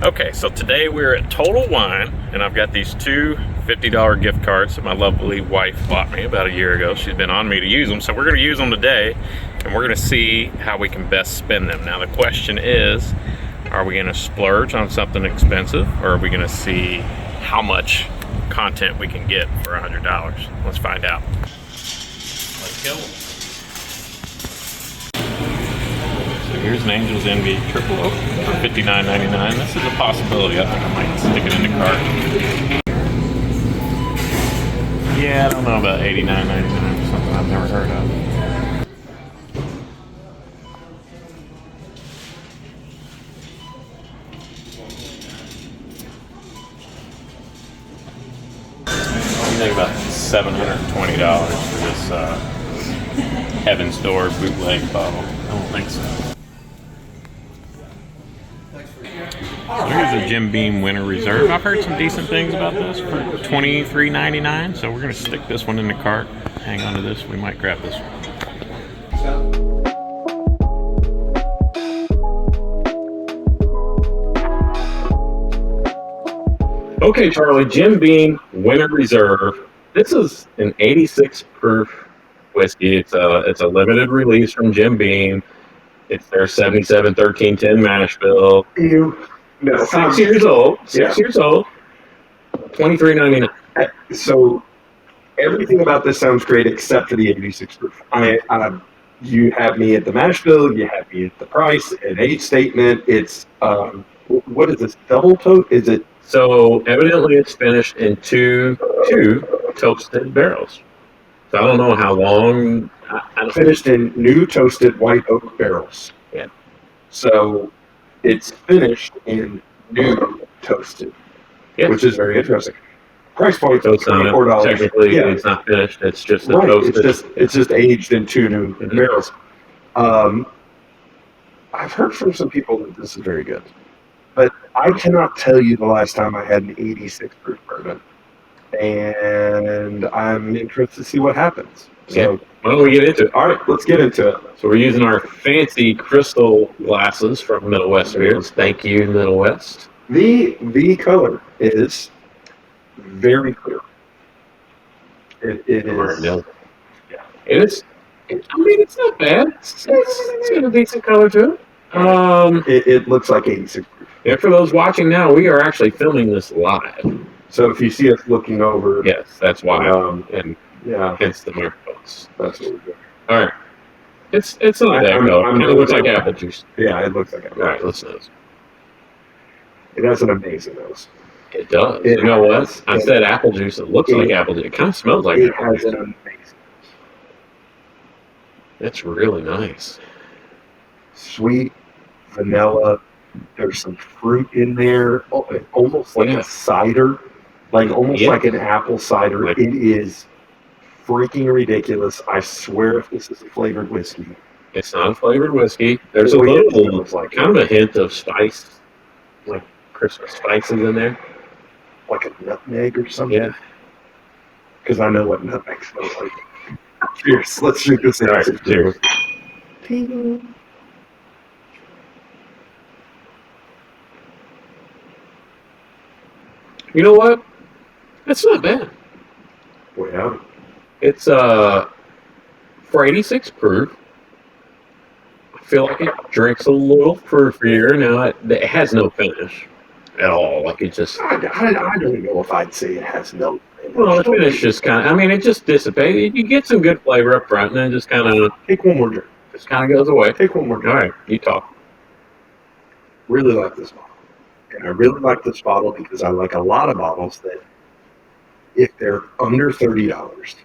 Okay, so today we're at Total Wine, and I've got these two $50 gift cards that my lovely wife bought me about a year ago. She's been on me to use them, so we're going to use them today, and we're going to see how we can best spend them. Now, the question is, are we going to splurge on something expensive, or are we going to see how much content we can get for $100? Let's find out. Let's go. So here's an Angel's Envy Triple Oak for $59.99. This is a possibility. I think I might stick it in the cart. Yeah, I don't know about $89.99 or something I've never heard of. I think about $720 for this Heaven's Door bootleg bottle. I don't think so. So here's a Jim Beam Winter Reserve. I've heard some decent things about this for $23.99, so we're going to stick this one in the cart. Hang on to this. We might grab this one. Okay, Charlie, Jim Beam Winter Reserve. This is an 86 proof whiskey. It's a limited release from Jim Beam. It's their 77 1310 mash bill. No, 6 years old. 6 years old. $23.99. So everything about this sounds great except for the 86 proof. You have me at the mash bill. You have me at the price. An age statement. It's what is this? Double toast? Is it? So evidently it's finished in two toasted barrels. So I don't know how long. I Finished in new toasted white oak barrels. Yeah. So it's finished in new toasted, which is very interesting. Price point So it's not $24. technically it's not finished. It's just a Right. toasted. It's just aged in two new barrels. I've heard from some people that this is very good, but I cannot tell you the last time I had an 86 proof bourbon, and I'm interested to see what happens. So why don't we get into it? all right, let's get into it. So we're using our fancy crystal glasses from Middle West Beers. Thank you, Middle West. The color is very clear. It is. Yeah. It is. I mean, it's not bad. It's got a decent color to it. It looks like 86 proof. Yeah, for those watching now, we are actually filming this live. So if you see us looking over, Yes, that's why. And yeah, hence the microphones. that's what we're doing. All right. It's not bad color. It looks like apple juice. Yeah, it looks like All right, let's nose. It has an amazing nose. It does. You know what? I said apple juice. It looks like apple juice. It kind of smells like It apple has juice. an amazing It's really nice. sweet vanilla. There's some fruit in there, almost like a cider, like almost like an apple cider. It is freaking ridiculous. I swear, if this is a flavored whiskey, It's not a flavored whiskey. There's a little, kind of a hint of spice, like Christmas spices in there. like a nutmeg or something. Yeah. Because I know what nutmeg smells like. Cheers. Let's drink this. All right, cheers. You know what? It's not bad. Well, It's for 86 proof. I feel like it drinks a little proofier. Now it has no finish at all. Like it just. I don't know if I'd say it has no. Well, the finish just kind of. I mean, it just dissipates. You get some good flavor up front, and then just kind of. Take one more drink. Just kind of goes away. Take one more drink. All right, you talk. Really like this bottle. And I really like this bottle because I like a lot of bottles that if they're under $30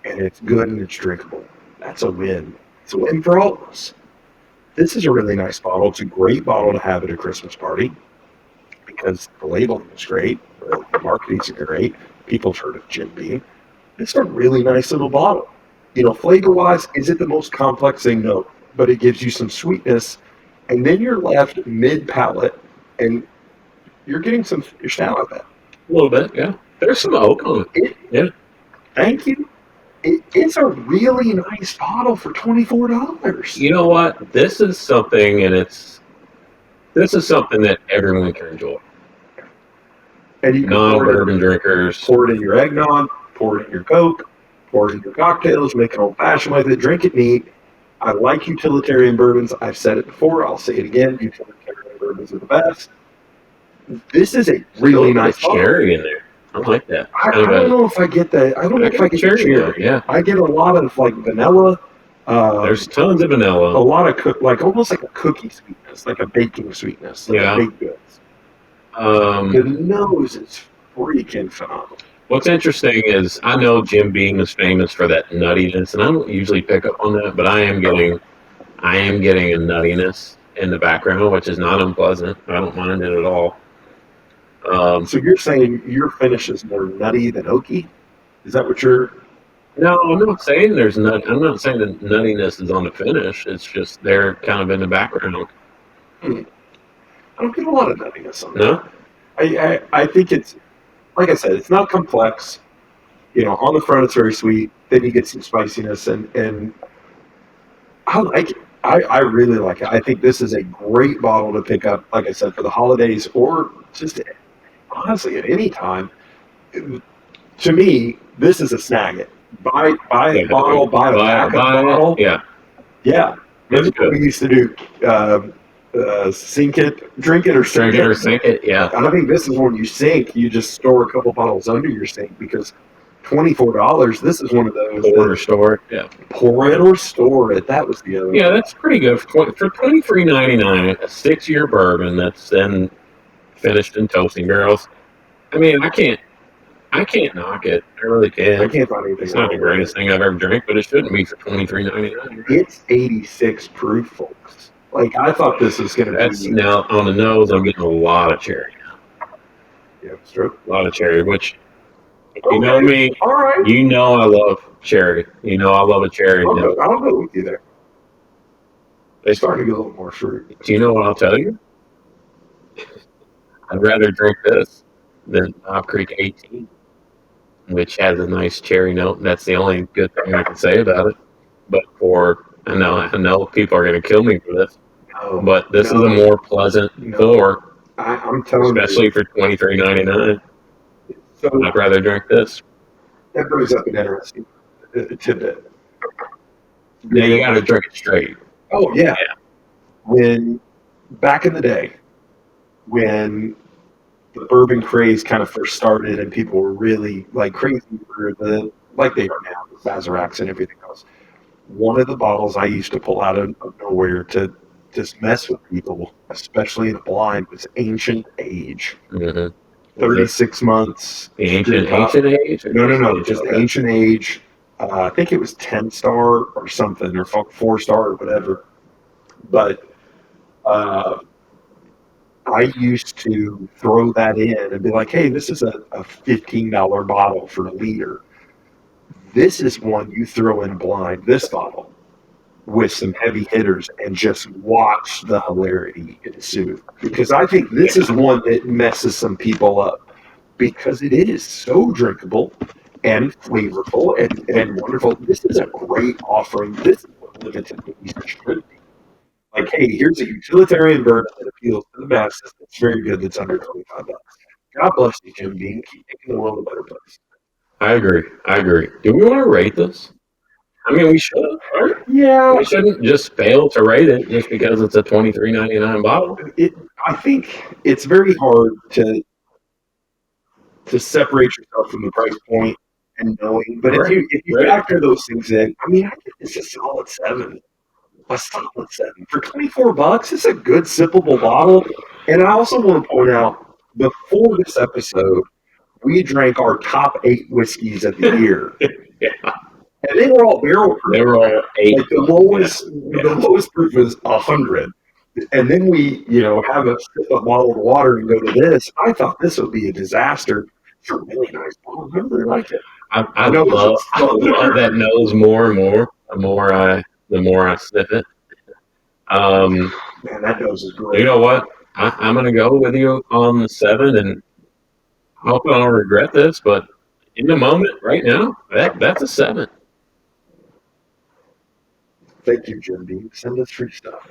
and it's good and it's drinkable, that's a win. It's a win for all of us. This is a really nice bottle. It's a great bottle to have at a Christmas party because the labeling is great, the marketing's great. People have heard of Jim Beam. It's a really nice little bottle. You know, flavor-wise, is it the most complex thing? No, but it gives you some sweetness, and then you're left mid-palate, and you're getting some fish down with that. A little bit, yeah. There's some oak on it. Yeah. Thank you. It's a really nice bottle for $24. You know what? This is something, and this this is something that everyone can enjoy. And you can Non-bourbon drinkers. pour it in your eggnog, pour it in your Coke, pour it in your cocktails, make an old fashioned with it, drink it neat. I like utilitarian bourbons. I've said it before. I'll say it again. Utilitarian bourbons are the best. This is a really nice cherry in there. I like that. I don't know if I get that. I don't know if I get cherry. Yeah, I get a lot of like vanilla. There's tons of vanilla. A lot of like almost like a cookie sweetness, like a baking sweetness, like a baked goods. The nose is freaking phenomenal. What's interesting is I know Jim Beam is famous for that nuttiness, and I don't usually pick up on that, but I am getting a nuttiness in the background, which is not unpleasant. I don't mind it at all. So you're saying your finish is more nutty than oaky? Is that what you're? No, I'm not saying there's nut. I'm not saying the nuttiness is on the finish. It's just they're kind of in the background. I don't get a lot of nuttiness on that. No, I think it's like I said, it's not complex. You know, on the front it's very sweet. Then you get some spiciness, and I like it. I really like it. I think this is a great bottle to pick up, like I said, for the holidays or just honestly at any time. To me, this is a snag it. Buy a bottle, buy a pack of bottle. Yeah. That's what we used to do. Sink it, drink it, or sink it. Sink it. Yeah. And I think this is when you sink, you just store a couple bottles under your sink because $24. This is one of those. Pour or store it. Yeah. Pour it or store it. That was the other. Yeah, that's pretty good for $23.99. A 6-year bourbon that's then finished in toasting barrels. I mean, I can't knock it. I really can't. I can't find anything. It's not the greatest thing I've ever drank, but it shouldn't be for $23.99. It's 86 proof, folks. Like I thought this was going to be. Now on the nose. I'm getting a lot of cherry. Yeah, it's true. A lot of cherry, which you know me. All right. You know I love cherry. You know I love a cherry. I'll go with you there. They starting to get a little more fruit. Do you know what I'll tell you? I'd rather drink this than Knob Creek 18, which has a nice cherry note. That's the only good thing I can say about it. But I know people are going to kill me for this. No, but this is a more pleasant pour. I'm telling you. Especially for $23.99. So I'd rather drink this. That brings up an interesting tidbit. Yeah, you got to drink it straight. Oh, yeah. When, back in the day, when the bourbon craze kind of first started and people were really like crazy for like they are now, the Sazeracs and everything else, one of the bottles I used to pull out of nowhere to just mess with people, especially in the blind, was Ancient Age. Mm-hmm. 36 months. Ancient Age? No. Just Ancient Age. I think it was 10-star or something, or 4-star or whatever. But I used to throw that in and be like, hey, this is a $15 bottle for a liter. This is one you throw in blind, this bottle, with some heavy hitters and just watch the hilarity ensue. Because I think this is one that messes some people up because it is so drinkable and flavorful and wonderful. This is a great offering. This is what limited release should be. Like, hey, here's a utilitarian bourbon that appeals to the masses. It's very good. That's under $25. God bless you, Jim Beam. Keep making the world a better place. I agree. Do we want to rate this? I mean, we should, right? Yeah. We shouldn't just fail to rate it just because it's a $23.99 bottle. I think it's very hard to separate yourself from the price point and knowing. But if you factor those things in, I mean, I think it's a solid 7. A solid 7 for $24. It's a good sippable bottle. And I also want to point out, before this episode, we drank our top 8 whiskeys of the year. Yeah. And they were all barrel proof. They were all 8. Like the lowest proof was 100. And then we, have a sip of bottled water and go to this. I thought this would be a disaster. It's a really nice bottle. I really like it. I love that nose more and more. The more I sniff it. Man, that nose is great. You know what? I'm going to go with you on the 7, and I hope I don't regret this, but in the moment, right now, that's a 7. Thank you, Jim Beam. Send us free stuff.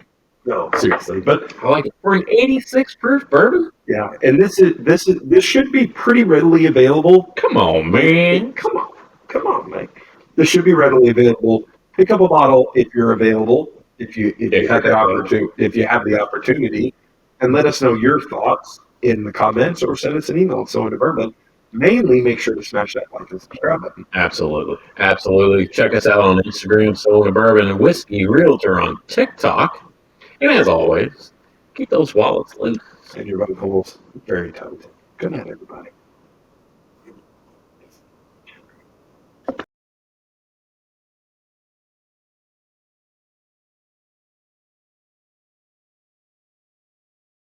No, seriously. But I like it. For an 86 proof bourbon? yeah, and this should be pretty readily available. Come on, man. Come on, man. This should be readily available. Pick up a bottle if you're available, if you have the opportunity, and let us know your thoughts in the comments or send us an email at Sowing to Bourbon. Mainly, make sure to smash that like and subscribe button. Absolutely. Absolutely. Check us out on Instagram, Soul Bourbon and Whiskey Realtor on TikTok. And as always, keep those wallets loose. And your buttonholes very tight. Good night, everybody.